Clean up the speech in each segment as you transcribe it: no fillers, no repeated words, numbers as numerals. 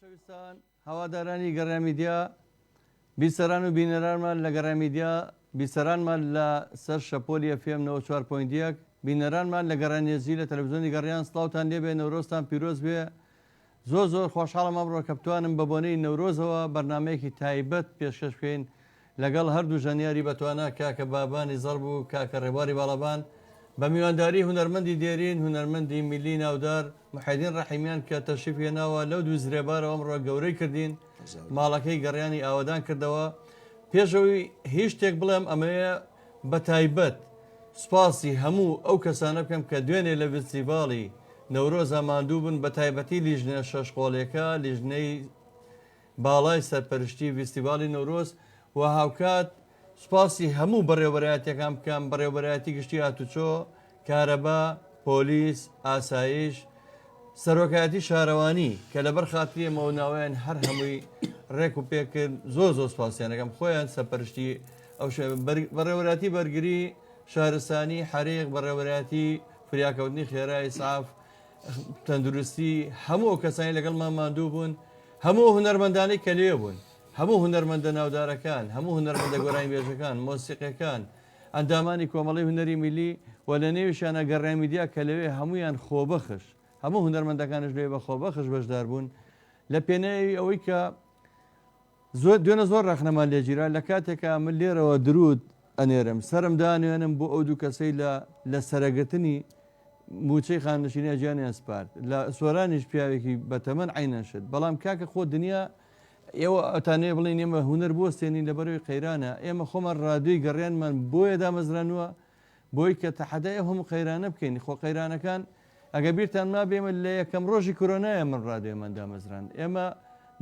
خۆشەویستان هەوادارانی گەڕامیدیا بیسەران و بینەرانمان لە گەڕامیدیا بیسەرانمان لە سەر شەپۆلی FM 94.1 بینەرانمان لە گەڕانێزی لە تەلەڤیزیۆنی گەڕیان سڵاوتان لێبێ نەورۆزتان پیرۆز بێ زۆر خۆشحاڵم ئەمڕۆ کە بتوانم بە بۆنەی نەورۆزەوە بەرنمەیەکی تایبەت پێشکەش بکەین لەگەڵ هەردوو ژەنیاری بەتوانە کاکە بابانی زەرب و کاکە ڕێبواری باڵەبان بە میوانداری هونەرمەندی دێرین هونەرمەندی میلی ناودار محەیدین ڕەحیمیان کە تەشریف هێناوە لەو دوو زرێبارەوە ئەمڕۆ گەورەی کردین ماڵەکەی گەڕیانی ئاوادان کردەوە پێشەوەی هیچ شتێک بڵێم ئەمەیە بە تایبەت سوپاسی هەموو ئەو کەسانە بکەم کە دوێنێ لە فستیڤاڵی نەورۆز ماندوو بن بە تایبەتی لیژنە شەشقۆڵیەکە لیژنەی باڵای سەرپەرشتی فستیڤاڵی نەورۆز و هاوکات سوپاسی هەموو بەڕێوەبەرایەتەکان بکەم بەڕێوەبەرایەتی گشتی هاتوچۆ کارەبا پۆلیس ئاسایش سەرۆکایەتی شارەوانی کە لەبەر خاتریەمەوە ناویان هەر هەمووی ڕێک و پێکرد زۆر سوپاسیانەکەم خۆیان سەرپەرشتی ئەو بەڕێوەبەراتی بەرگری شارستانی حەریق بەڕێوەبەراتی فریاکەوتنی خێرای ساف تەندروستی هەموو کەسانی لەگەڵمان ماندوو بوون هەموو هونەرمەندانی کە لێ بوون هەموو هونەرمەندە ناودارەکان هەموو هونەرمەندە گۆرانی بێژەکان مۆسیقیەکان ئەندامانی کۆمەڵی هونەری میلی و لە نێویشانە گەڕامیدیا کە لەوێ هەمویان خۆبەخش هەموو هونەرمەندەکانش لێ بە خۆبەخش بەشدار بوون لە پێناوی ئەوەی کە دوێنە زۆر ڕەخنەمان لێگیرا لە کاتێکە من لێرەوە درود ئەنێرم سرم دانوێنم بۆ ئەو دوو کەسەی لە سەرەگرتنی موچەی خانشینە گیانیان سپارد لە سۆرانیش پیاوێکی بەتەمەن عینەشت بەڵام کاکە خۆ دنیا ئێوە ئەتانێ بڵین ئێمە هونەر بۆستێنین لەبەرەوەی قەیرانە ئێمە خۆمان ڕادوی گەڕیانمان بۆیە دامەزرانووە بۆی کە تەحەدای هەموو قەیرانە بکەین خۆ قەیرانەکان ئەگە بیرتان ما بێمە لە یەکەم ڕۆژی کۆرۆنایە من ڕادێمان دامەزران ئێمە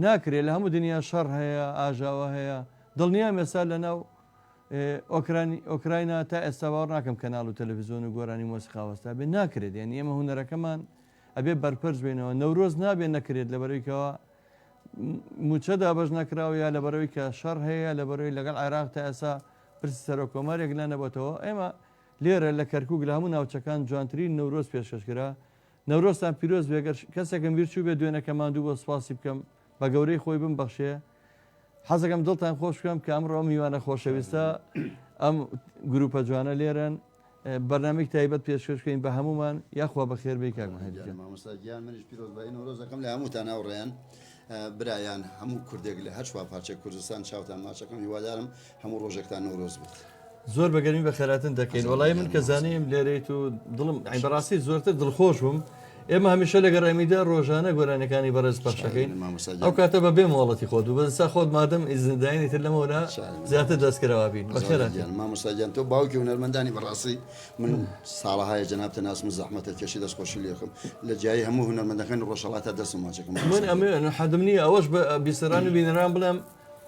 ناکرێت لە هەموو دنیا شەڕ هەیە ئاژاوە هەیە دڵنیام ێستا لەناو ئۆکراینە تا ئێستا باوەڕ ناکەم کەناڵ و تەلەڤیزیۆن و گۆرانی مۆسیقاوەستا بێ ناکرێت یعنی ئێمە هونەرەکەمان ئەبێ بەرپەرز بێنەوە نەورۆز نابێت نەکرێت لەبەرەوەیکەوە موچە دابەش نەکراوە یا لەبەرەوەی کە شەڕ هەیە لەبەرەوەی لەگەڵ عێراق تا ئێستا پرسی سەرۆکۆمارێک لە نەبێتەوە ئێمە لێرە لە کەرکووک لە هەموو ناوچەکان جوانترین نەورۆز پێشکەشکرا نەورۆزتان پیرۆز بێگەر کەسێکم بیرچوو بێ دوێنەکەمان دوو بۆ سوپاسی بکەم بە گەورەی خۆی بمبەخشێ حەزەکەم دڵتان خۆش بکەم کە ئەمڕۆ میوانە خۆشەویستە ئەم گروپە جوانە لێرن بەرنامەی تایبەت پێشکەشکەین بە هەمومان یاخوا بەخێر بێ کاکمامۆستاگیان منیش پیرۆز بە نەورۆزەکەم لە هەمووتان هاوڕێیان برایان هەموو کوردێک لە هەر شوا پارچە کوردستان چاوتان ماچەکەم هیوادارم هەموو ڕۆژێکتان نەورۆز بێت زۆر بەگەرمی بە خێراتن دەکەین وڵای من کە زانیم لێرەیت و دڵم بەڕاستی زۆرتر دڵخۆش بووم ئێمە هەمیشە لە گەڕامیدا ڕۆژانە گۆرانەکانی بەڕێز پەخشەکەین ئەو کاتە بە بێ مۆڵەتی خۆت و بەسا خۆت مادەم ئیزنداینی تر لەمەوەدا زیاتر دەستکراوە بین بەخێران مامۆستاگیان تۆ باوکی هونەرمەندانی بەڕاستی من ساڵەهای جەنابتە ناسم زەحمەتە کێشی دەستخۆشی لێخم لە جیای هەموو هونەرمەندەکان ڕۆژهەڵاتە دەستم ماچەکەم من ئەمێ حەدم نییە ئەوەش بە بیسەران و بینەران بڵێم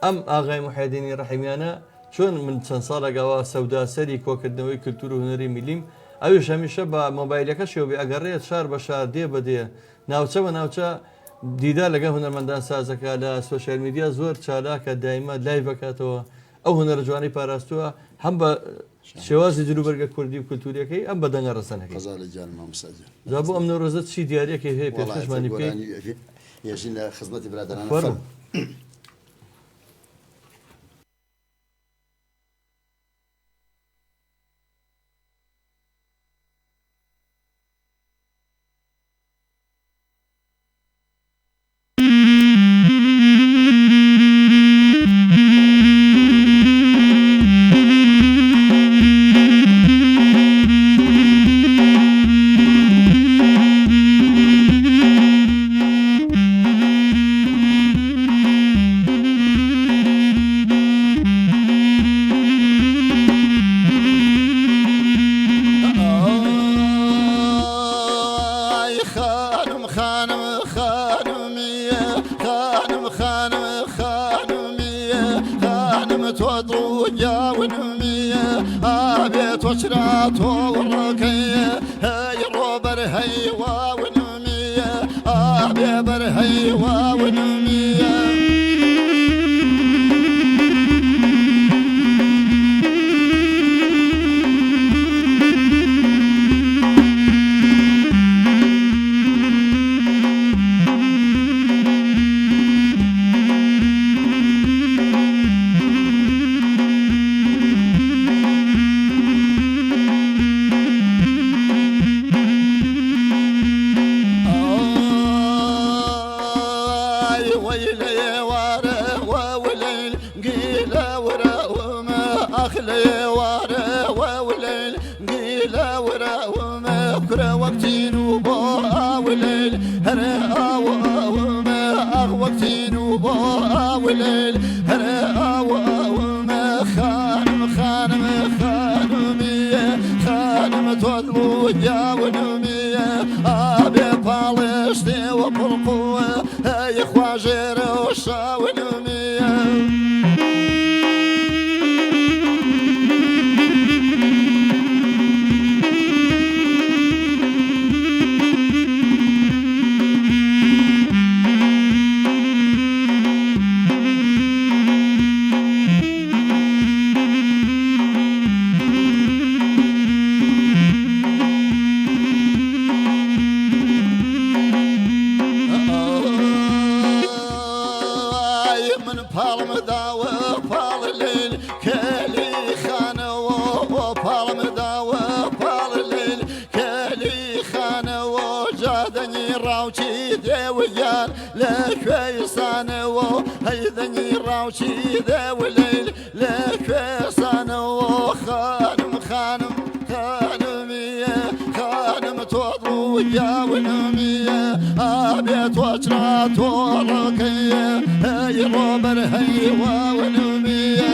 ئەم ئاغای محەیدینی ڕەحیمیانە چۆن من چەند ساڵێکەوە سەودا سەری کۆکردنەوەی کلتور و هونەری میلیم ئەوش هەمیشە بە مۆبایلەکە شێوبێ ئەگەڕێت شار بە شار دێ بەدێ ناوچە بە ناوچە دیدا لەگە هونەرمەندان سازەکە لە سوۆشیال میدیا زۆر چالاکە دایمە لای بکاتەوە ئەو هونەرە جوانی پاراستووە هەم بە شێوازی جلوبەرگە کوردی و کولتوریەکەی ئەم بەدەنگە ڕسەنەکەی جا بۆ ئەم نەورۆزە چی دیارەکەی هەیە پێشمانی بکەین یەژین لە خزمەتی برادران ومكر وقتين وبا وليل هنا وما وقتين وبا وليل هنا وما خانم تطلو يا ونمية أبي بالشتي وبالقوة يا خواجر وشا ونمية هيذني راوشي ذا وليل لك صانو خانم توضو يا ونمية أبيت وجرات ورقية هي روبر هي ونمية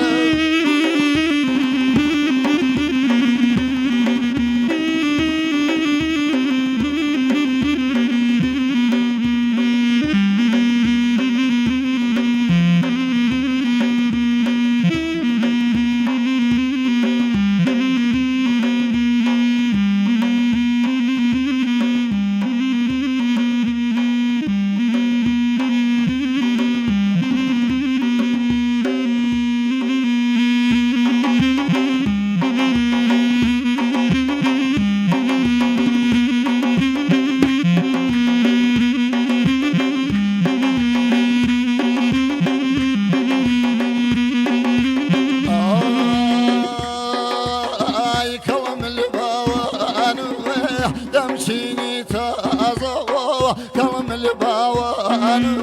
دمشيني تازوا كلم الباوان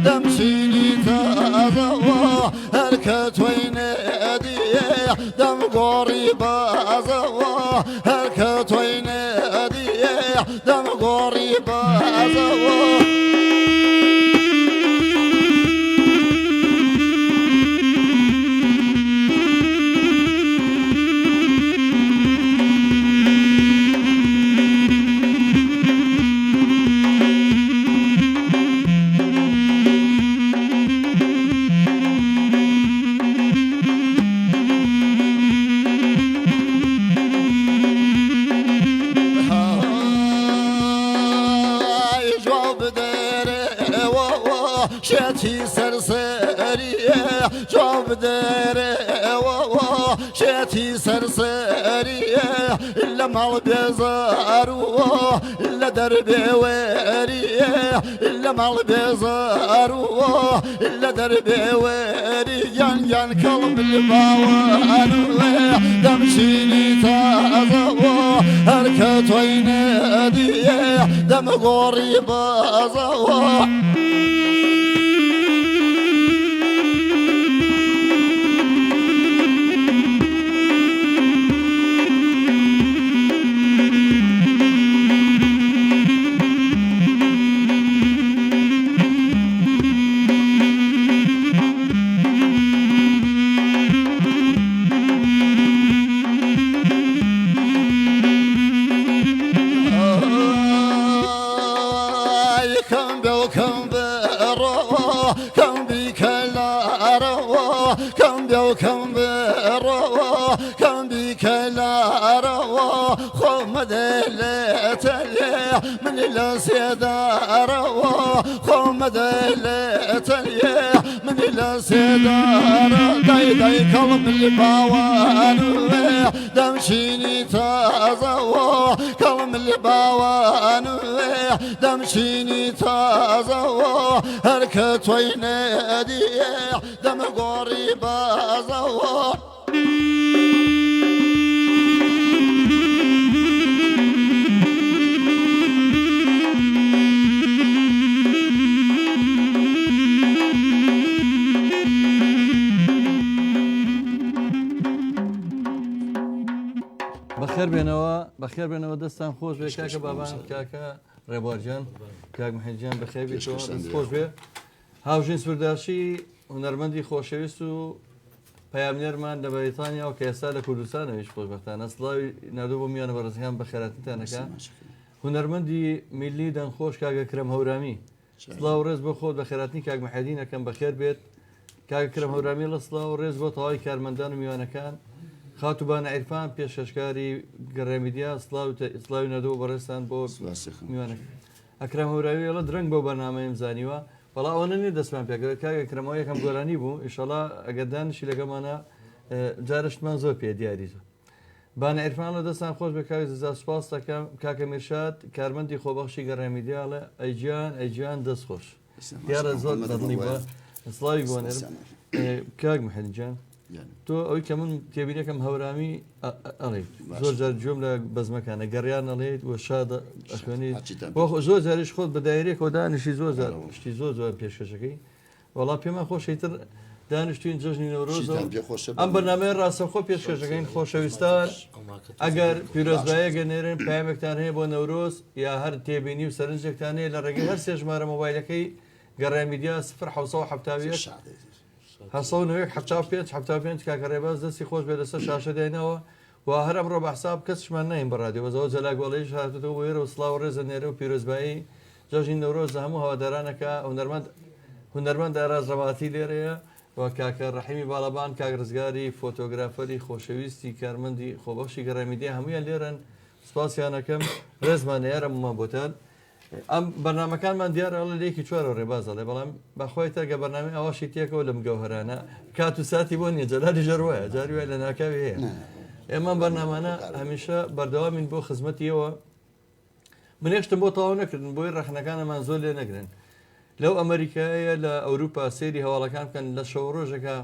دمشيني تازوا هركت وين ادي دم قريبا زوا هركت وين ادي دم قريبا زوا شتي سرسرية جواب داري شتي سرسرية إلا مال بيزارو إلا دربي وارية إلا مال بيزارو إلا دربي واري ين كلب الباوان دمشيني تازو هركت وين أدي دم غريب زوا كم بروا كم بكلا روا خم دلت من السيدة روا خم دلت من السيدة داي داي كلب الباوان دمشيني تازوا كلم الباوان دمشيني تازوا هركت وين ادي دم قريب زوا بخير بينوا بەخێر بنەوە دەستان خۆش بێ کاکە بابان کاکە ڕێبوارجان کاک محەممەدجان بەخێر بێتەوە خۆش بێ هاوژین سوورداشی هونەرمەندی خۆشەویست و پامنێرمان لە بەریتانیا و کە ئێستا لە کوردستانەویش خۆشبەختانە سڵاوی نردوو بۆ میانە بەڕزیان بە خێراتتانەکە هونەرمەندی میلی دەنگخۆش کاگە کرەم هەورامی سڵاو ڕێز بۆ خۆت بە خێراتنی کاک محەدینەکەم بەخێر بێت کاگە کرەم هەورامی لە سڵاو ڕێز بۆ تەواوی کارمەندان و میوانەکان خاتوبانە عیرفان پێشەشکاری گەڕێمیدیا سڵاوی نەدەوە بەڕێستان بۆ میوانەکە ئەکرەم هەوراوی لە درەنگ بۆ بەنامەیم زانیوە بەڵا ئەوە نیە دەستمان پێکرێت کاگە کرەمەوە یەکەم گۆرانی بوو ئیشەڵا ئەگەردانشی لەگەمانە جارشتمان زۆر پێ دیاریزە بانە عیرفان لە دەستان خۆش بە کاوی زە سوپاس دەکەم کاکە میرشاد کارمەندی خۆبەخشی گەڕێمیدیاڵە ئەیجیان دەستخۆش دیارە زۆر دڵنی بە سڵاوی بۆنێرم کاک محەممەدجان تۆ ئەوەی کە من تێبینەکەم هەورامی ئەڵێ زۆر جار جۆم لە بەزمەکانە گەڕیان ئەڵێیت وە شادە ئەخوێنیت زۆر جاریش خۆت بە دایرێکەوە دانیشی زۆر شتی زۆر زۆر پێشکەشەکەی وەڵا پێمان خۆشیتر دانیشتوین جژنی نەورۆزە ئەم بەنامەیە ڕاستەخۆ پێشکەشەکەین خۆشەویستان ئەگەر پیرۆزبایە گەنێرن پامێکتان هەیە بۆ نەورۆز یا هەر تێبینی و سەرنجێکتان هەیە لە ڕێگەی هەر سێ ژمارە مۆبایلەکەی گەڕێمیدیا 1970 کاکە ڕێباز دەستی خۆش بێ لەسەر شاشە دێنەوە و هەر ئەمڕۆ بە حساب کەسشمان ناین بەڕادیۆ وەزەوە جەلاگۆڵەیش هاتوتەوە وێرە و سڵاو ڕێزە نێرە و پیرۆزبایی جەژنی نەورۆز هەموو هەوادارانەکە هونەرمەند ئاراز ڕەباتی لێرەیە و کاکە ڕەحیمی باڵەبان کاک ڕزگاری فۆتۆگرافەری خۆشەویستی کارمەندی خۆبەخشی گەڕێمیدیا هەمویان لێرن سوپاسیانەکەم ڕێزمان یارەممان بۆتان ئەم بەرنمەکانمان دیارە ئەڵە لێکی چوارە ڕێبازەڵێ بەڵام بەخۆی تەگە بەرنامی ئەوەشی تێکەوە لەم گەوهرانە کات و ساتی بۆ نیە جەلاری ژەروایە جاری وای لە ناکاوی هەیە ئێمە بەرنامانە هەمیشە بەردەوامین بۆ خزمەتیەوە منێشتم بۆ تەواو نەکردن بۆی ڕەخنەکانەمان زۆر لێ نەگرن لەو ئەمریکایە لە ئەوروپا سێری هەواڵەکان بکەن لە شەو ڕۆژەکە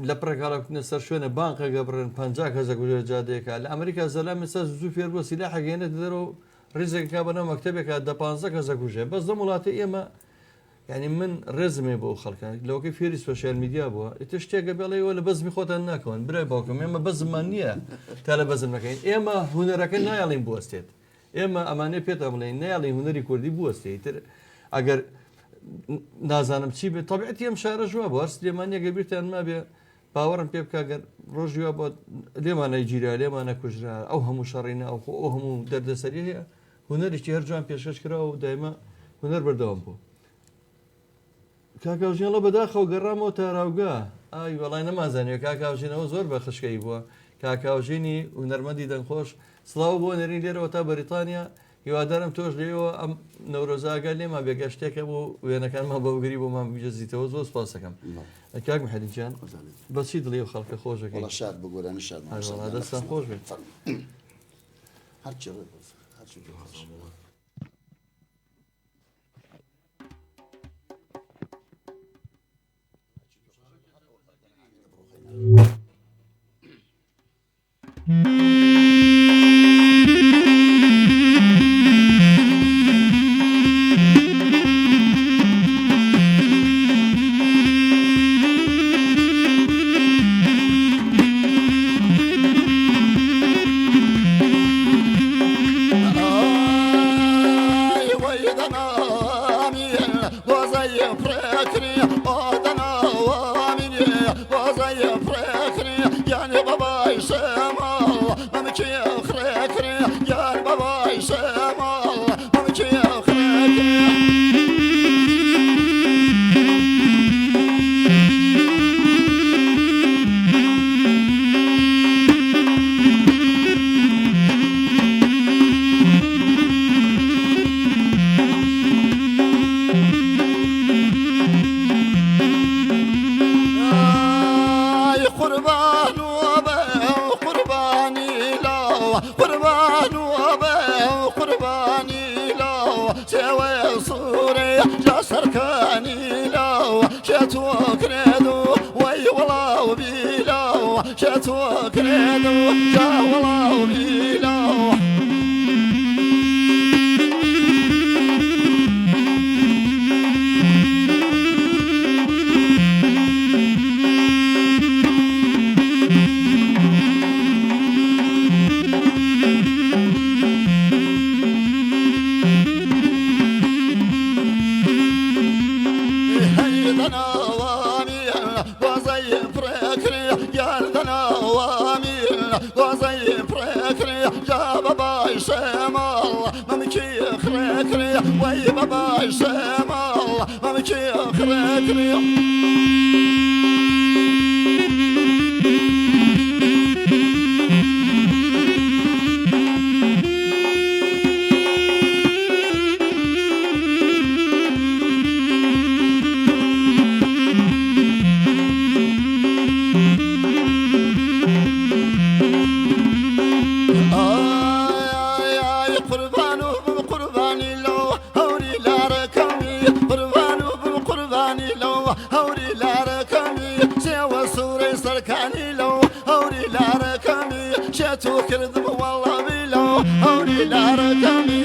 لە پرەکڵکردنە سەر شوێنە بانقە گەبڕن 50 کەسە گوێ جادەیەەکە لە ئەمریکا زەلام ئێستا زوو فێر بۆ سیلا حەگەێنێت دەرەوە ڕێزێکا بەنەوە مەکتتەبێکە 15 کەسە گوژێ بەس دە وڵاتی ئێمە ینی من ڕێزمێ بۆ خەڵکان لەوەکەی فێری سوۆشیال میدیا بووە ئێتە شتێکە بێڵەوە لە بەزمی خۆتان ناکەون برای باوکم ئێمە بەزمان نییە تا لە بەزم نەکەین ئێمە هونەرەکە نایڵین بوەستێت ئێمە ئەمانەی پێتە بڵێن نایڵین هونەری کوردی بوەستێتتر ئەگەر نازانم چی بێت تەبیعەتی ئەم شارە ژوە بۆ هەر لێمانە گەبیرتان مابێ باوەڕم پێ بکگەر ڕۆژیوە بۆ لێمانە گیرا لێمانە کوژرا ئەو هەموو شەڕینە ئەو هەموو دەردەسەری هەیە هونەرێکی هەرجوان پێشکەش کراوە و دایمە هونەر بەردەوام بوو کاکاوژێنڵە بەداخەوە گەڕامەوە تاراوگا ئای وەڵای نەمازانێت کاکاوژینەوە زۆر بە خشکەی بووە کاکاوژینی هونەرمەندی دەنگخۆش سڵاو بۆ نەرین لێرەوە تا بەریتانیا هیوادارم تۆش لێەوە ئەم نەورۆزاگە لێمە بێگە شتێکە بۆ وێنەکانمان بەوگری بۆمان بجەزیتەوە زۆر سپاسەکەم کاک محەممەدجان بەچی دڵی و خەڵکە خۆشەکەی شاد بگۆرانی شاد دەستان خۆش بێت هەرچی الله ممكي خريكري وي بابا سام الله ممكي خريكري هوري لاركمي سوى سوري سركاني لو هوري لاركمي شاتو كرذب والله بلو هوري لاركمي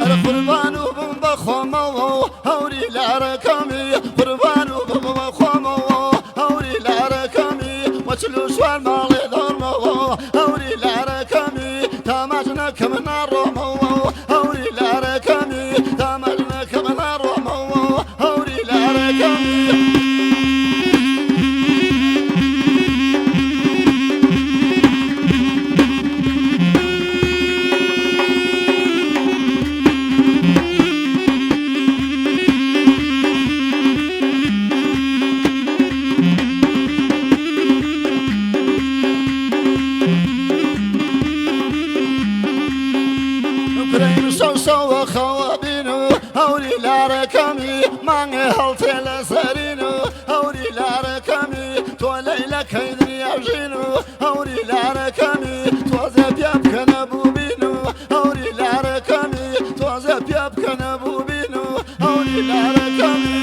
القربان بخمو هوري لاركمي قربان بخمو هوري لاركمي وشلو شوال مالي ضرمو هوري لاركمي تامجنا كمن الرمو هوري لاركمي تامجنا كمن الرمو هوري لاركمي سو خوابينو هوري لاركمي ماني هلتي لسرينو هوري لاركمي تو ليلة كيدني عجينو هوري لاركمي تو زبيب كنبو بينو هوري لاركمي تو زبيب كنبو بينو هوري لاركمي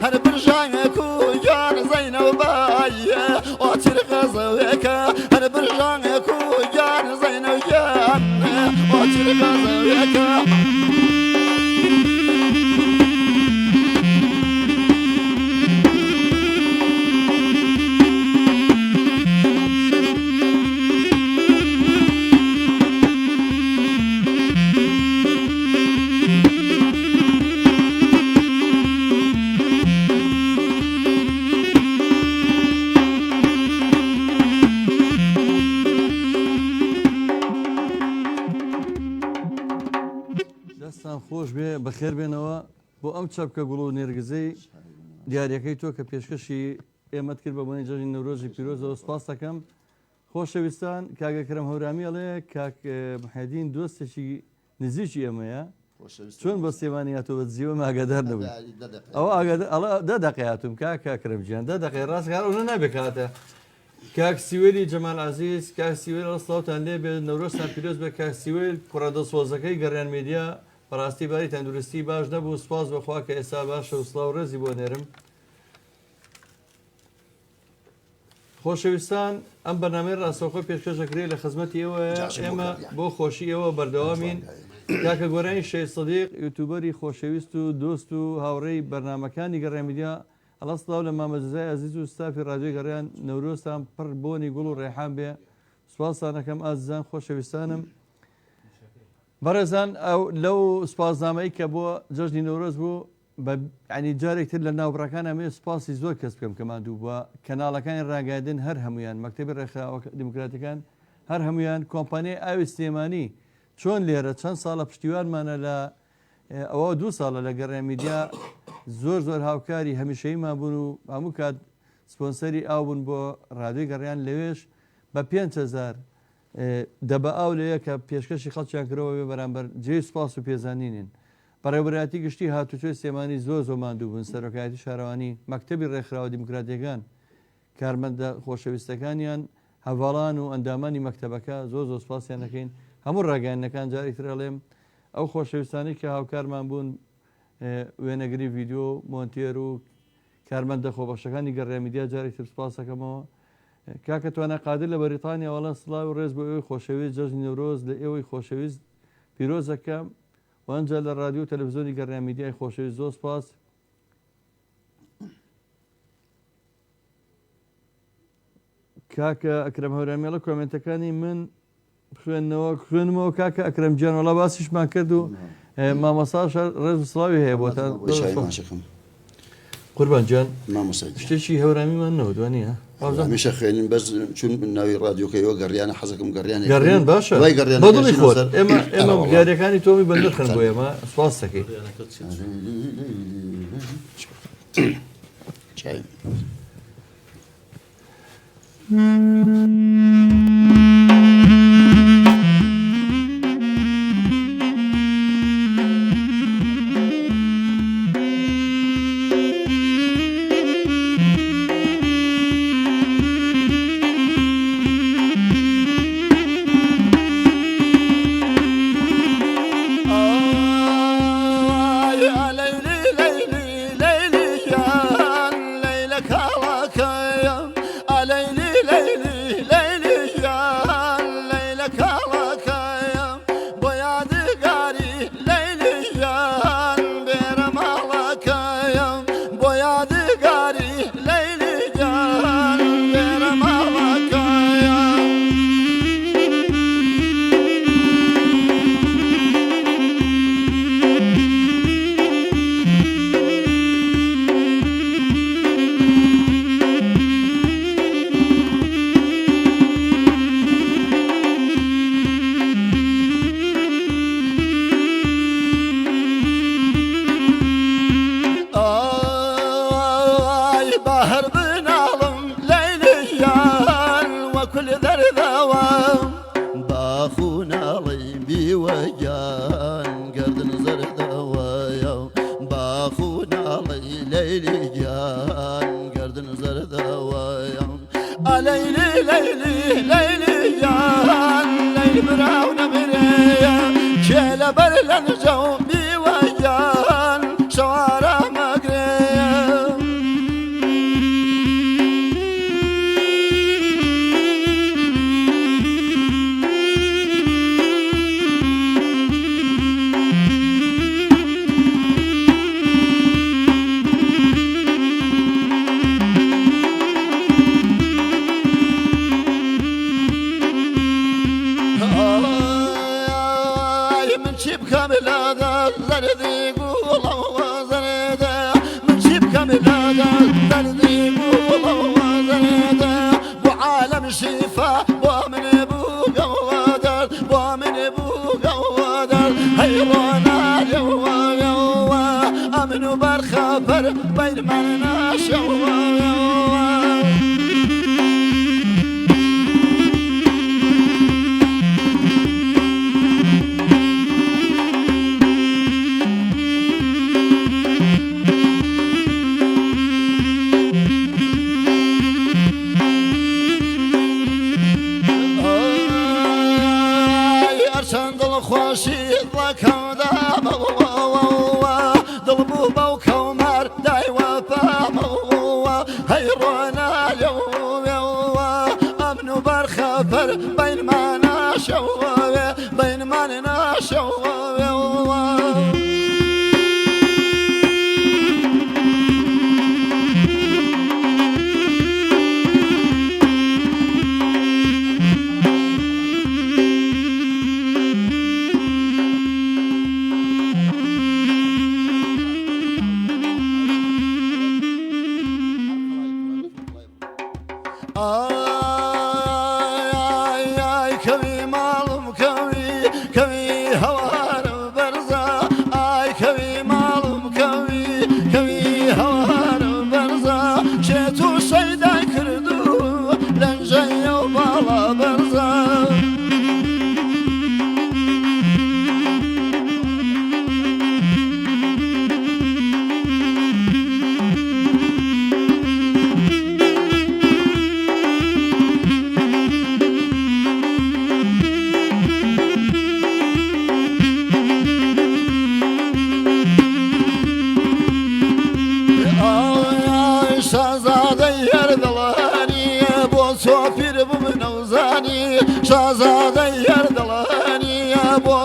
هر برجانك ويان زينب بايه وترق زويك هر برجانك ويان زينب يان وترق زويك خۆش بێ بەخێر بێنەوە بۆ ئەم چەپکە گوڵ و نێرگزەی دیارەکەی تۆ کە پێشکەشی ئێمەت کرد بە بۆنی جەژنی نەورۆژی پیرۆزەوە سپاس دەکەم. خۆشەویستان کاگەکرم هەورامە کاک محەدین دۆستێکی نزیکی ئێمەیە چۆن بە سێوانیاتۆ بە جیوە ئاگادار نەبووی ئەوە دە دەقەیاتم کاکرمجیان دە دەقی ڕاستکار ئەوە نابێکاتە کاک سیوێلی جەمال عەزیز کاک سیوێل ڕستاوتان لێ بێ نەورۆژتان پیرۆز بە کاک سیوێل کوڕەدەسۆزەکەی گەڕیان میدیا بەڕاستی باری تەندروستی باش نەبوو سپاس بەخوا کە ئێستا باشە و سڵاو ڕێزی بۆ نێرم. خۆشەویستان ئەم بەرنامەی ڕاستەوخۆ پێشکەشەکرێ لە خزمەتی ئێوە ئێمە بۆ خۆشی ئێوە بەردەوامین. کاکە گۆرانی شەید سەدیق یوتیوبەری خۆشەویست و دۆست و هاوڕێی بەرنامەکانی گەڕای میدیا ئەڵە سڵاو لە مامەجزای عەزیز و ستافی ڕادیۆی گەڕیان نەورۆزتان پڕ بۆنی گوڵ و ڕێحان بێ. سوپاسانەکەم ئازیزان خۆشەویستانم. بەڕێزان ئەو لەو سپاسنامەی کە بۆ جەژنی نەورۆز بوو ینی جارێکتر لە ناوبڕەکان ئەمێ سپاسی زۆر کەس بکەم کەمان دوو بووە کەناڵەکانی ڕاگادن هەر هەمویان مەکتەبی ڕێکخراوە دیموکراتەکان هەر هەمویان کۆمپانیای ئاوی سلێمانی چۆن لێرە چەند ساڵە پشتیوانمانە لە ئەوە 2 ساڵە لە گەڕێ میدیا زۆر هاوکاری هەمیشەییمان بوون و هەموو کات سپۆنسەری ئاو بوون بۆ ڕادیۆی گەڕیان لەوێش بە 5,000 دەبە ئاو لەیە کە پێشکەشی خەڵکیان کرەوە بێ بەرامبەر جێی سپاس و پێزانینین بەڕێوەبەتی گشتی هاتوچۆی سلێمانی زۆر ماندوو بوون سەرۆکایەتی شارەوانی مەکتەبی ڕێکخراوە دیموکراتیەکان کارمەندە خۆشەویستەکانیان هەواڵان و ئەندامانی مەکتەبەکە زۆر سپاسیان دەکەین هەموو ڕاگەیانەکان جارێکتر ئەڵێم ئەو خۆشەویستانی کە هاوکارمان بوون وێنەگری ڤیددیۆ مۆنتێر و کارمەندە خۆبەخشەکانی گەڕێ میدیا جارێکتر سپاس دەکەمەوە کاکە توانە قادر لە بەریتانیا وەڵا سڵاو و ڕێز بۆ ئێوەی خۆشەویست جەژنی نەورۆز لە ئێوەی خۆشەویست پیرۆزەکەم وانجا لە رادیۆ و تەلەڤیزیۆنی گەڕێ میدیای خۆشەویست زۆر سپاس کاکە ئەکرەم هەورامێڵە کۆمنتەکانی من خوێنمەوە کاکە ئەکرەم گیان وەڵا باسیشمان کرد و مامەساش ڕێز و سڵاوی هەیە بۆتان قوربان جان شتێکی هەورامیمان نەوەدوانە هەمیشە خوێنین بەس چون ناوی ڕادیۆکەیەوە گەڕیانە حەزەکەم گەڕیان باشە بەدڵی خۆت ئێمە گاریەکانی تۆمی بەندەرخن بۆ ئێمە سپاس دەکەین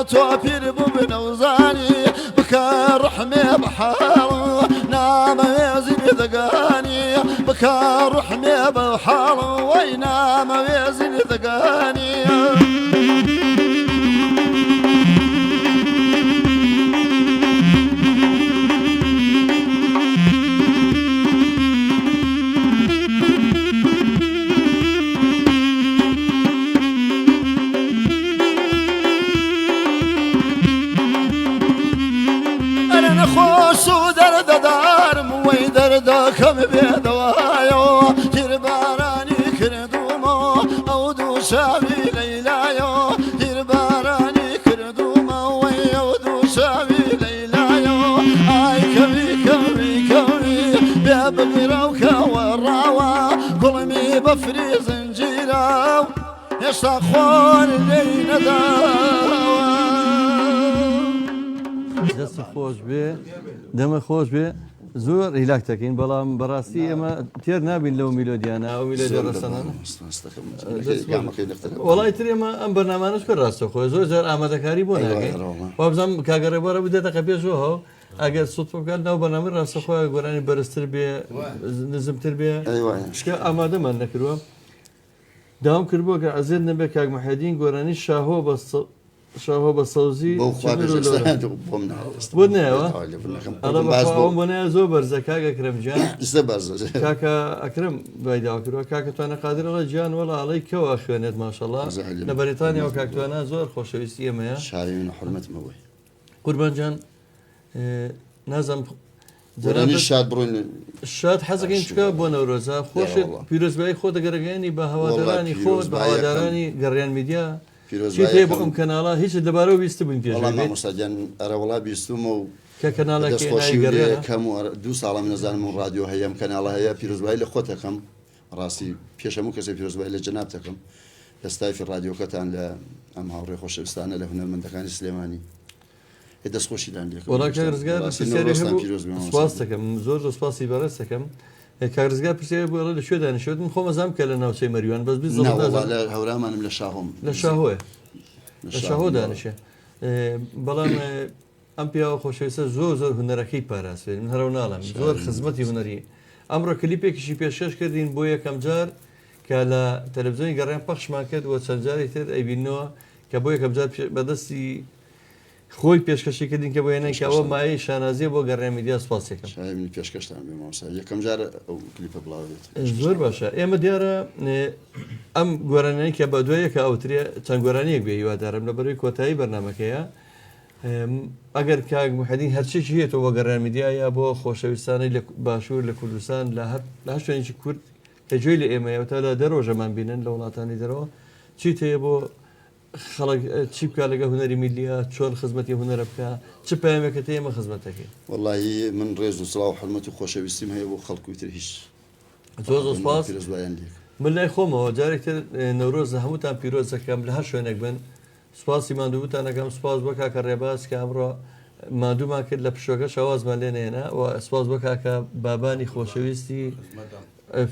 توفير ببن وزاني بكار رحمي بحار نام يزيد ذقاني بكار رحمي بحار وينام يزيد ذقاني كم بيدوايو ترباراني كردومو او دو شابي ليلايو ترباراني كردومو او دو شابي ليلايو اي كمي باب الروكا والراوا قلمي بفري زنجيراو يشتاقون لي نداوا دەست خۆش بێ دەمە خۆش بێ زۆر هیلاک دەکەین بەڵام بەڕاستی ئێمە تێر نابین لەو میلۆدیانە ئەو میلۆدیە ڕەسەنانە وڵای تر ئێمە ئەم بەرنامانش کە ڕاستەخۆی زۆر جار ئامادەکاری بۆ ناگەین وابزانام کاگەڕێبوارە بدێتە پێشەوە ئەگەر سوود بکات ناو بەنامە ڕاستەخۆی گۆرانی بەرزتر بێ نزمتر بێ شکە ئامادەمان نەکردووە داوام کردبووە کە عەزیز نەبێ کاک مەحەدین گۆرانی شاهۆ بە سەوزی بۆ نایەوە بۆ نایە زۆر بەرزە کاکە کرەمجان کاکە ئەکرم دوای داوا کردووە کاکە توانە قادرەوە گیان وەڵا ئەڵەی کەوە خوێنێت ماشەڵڵا لە بەریتانیەوە کاکتوانە زۆر خۆشەویستی ئێمەیە قوربانجان نازانم شاد حەزەکەین چکە بۆ نەورۆزە خۆشت پیرۆزبایی خۆ دەگەرەگەیانی بە هەوادارانی خۆت بە هەوادارانی گەڕیان میدیا چی بۆ ئەم کەناڵە هیچ دەبارەوە بیست بووین پێشمەسەجان ئەرەوەڵا بیستمە و کە کەناڵەکە کەم و دوو ساڵم نەزانم و رادیۆ هەیەم کەناڵە هەیە پیرۆزبایی لە خۆتەکەم ڕاستی پێشەمو کەسێک پیرۆزبایی لە جەناب دەکەم لە ستایفی رادیۆکەتان لە ئەم هاوڕێ خۆشەویستانە لە هونەرمەندەکانی سلێمانی دەستخۆشیدان سواز دەکەم زۆر سوپاسی بەڕێز دەکەم کارزگا پرسیار بۆ لە شوێ دانیشتم خۆ مەزام کە لە ناوچەی مەریوان بەس هەورامانم لە شاهۆم لە شاهۆە لە شاهۆ دانیشە بەڵام ئەم پیاوە خۆشەویستە زۆر هونەرەکەی پاراستێ من هەرەو ناڵم زۆر خزمەتی هونەری ئەمڕۆ کلیپێکیشی پێشکەش کردین بۆ یەکەم جار کە لە تەلەڤیزیۆنی گەڕیان پەخشمان کرد وە چەند جارێک تر ئەیبینەوە کە بۆ یەکەم جار بەدەستی خۆی پێشکەشی کردین کە بۆ هێنان کە ئەوە مایەی شانازیە بۆ گەڕیان میدیا سوپاسێکم پێشکەشتان یەکەم جار ئەو کلیپە بڵاوێت زۆر باشە ئێمە دیارە ئەم گۆرانەی کە بە دوایە کە ئەوترێ چەند گۆرانیەک بێ هیوادارم لە بەروی کۆتایی بەرنمەکەیە ئەگەر کاک محەدین هەرچێکی هێتەوە بۆ گەڕیان میدیایە بۆ خۆشەویستانی لە باشوور لە کوردستان لە هەر شوێنێکی کورد کە گوێی لە ئێمەیەوەتە لە دەرۆژەمان بینن لە وڵاتانی دەرەوە چیت هەیە بۆ خەڵک چی بکە لەگە هونەری میلیە چۆن خزمەتی هونەرە بکە چ پامێکە ئێمە خزمەتەکەی وڵی من ڕێز و سڵاو حرمەت و خۆشەویستیم هەیە بۆ خەڵکوی تر هیچ زۆر سوپاس من لای خۆمەوە جارێکتر نەورۆز هەمووتان پیرۆز دەکەم لە هەر شوێنێک بن سوپاسی مادووتان ئەەکەم سوپاس بۆ کاکە ڕێباز کە ئەمڕۆ مادوومان کرد لە پشۆکە شەوازمان لێنێنە و سوپاس بۆ کاکە بابانی خۆشەویستی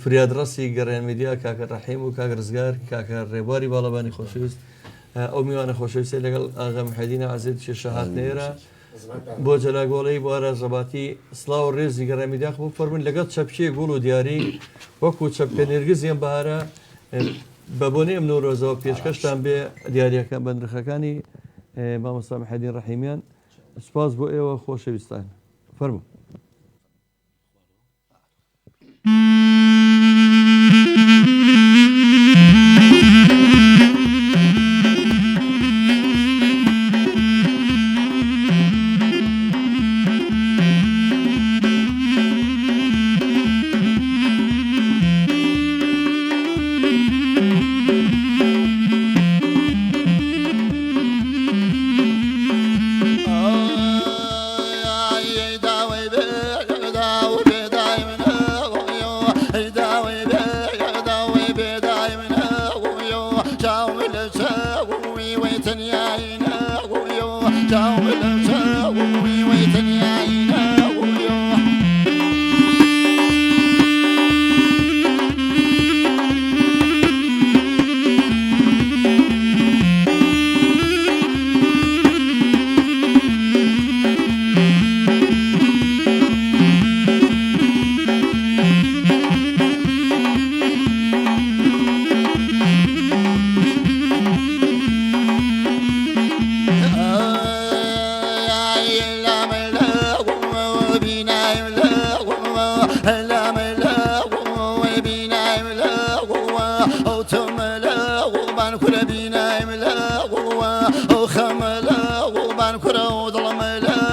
فریادڕەسی گەڕیان میدیا کاکە ڕەحیم و کاک ڕزگار کاکە ڕێبواری باڵەبانی خۆشەویست ئەو میوانە خۆشەویستی لەگەڵ ئاغا محەدینە عەزیز شەهات نێرە بۆ جەلاگۆڵەی بۆ ڕێزەباتی سڵاو و ڕێزی گەڕیان میدیا بۆ فەرمون لەگەڵ چەپچێ گوڵ و دیاری وەکو چەپکە نێرگزیان بەهارە بە بۆنێ ئەم نەورۆزەوە پێشکەشتان بێ دیاریەکە بەندرخەکانی مامۆستا محەدین ڕەحیمیان سپاس بۆ ئێوە خۆشەویستان فەرموو كرو ظلم لا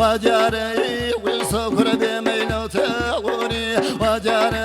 وجاري وسكر بميلو تغوري وجاري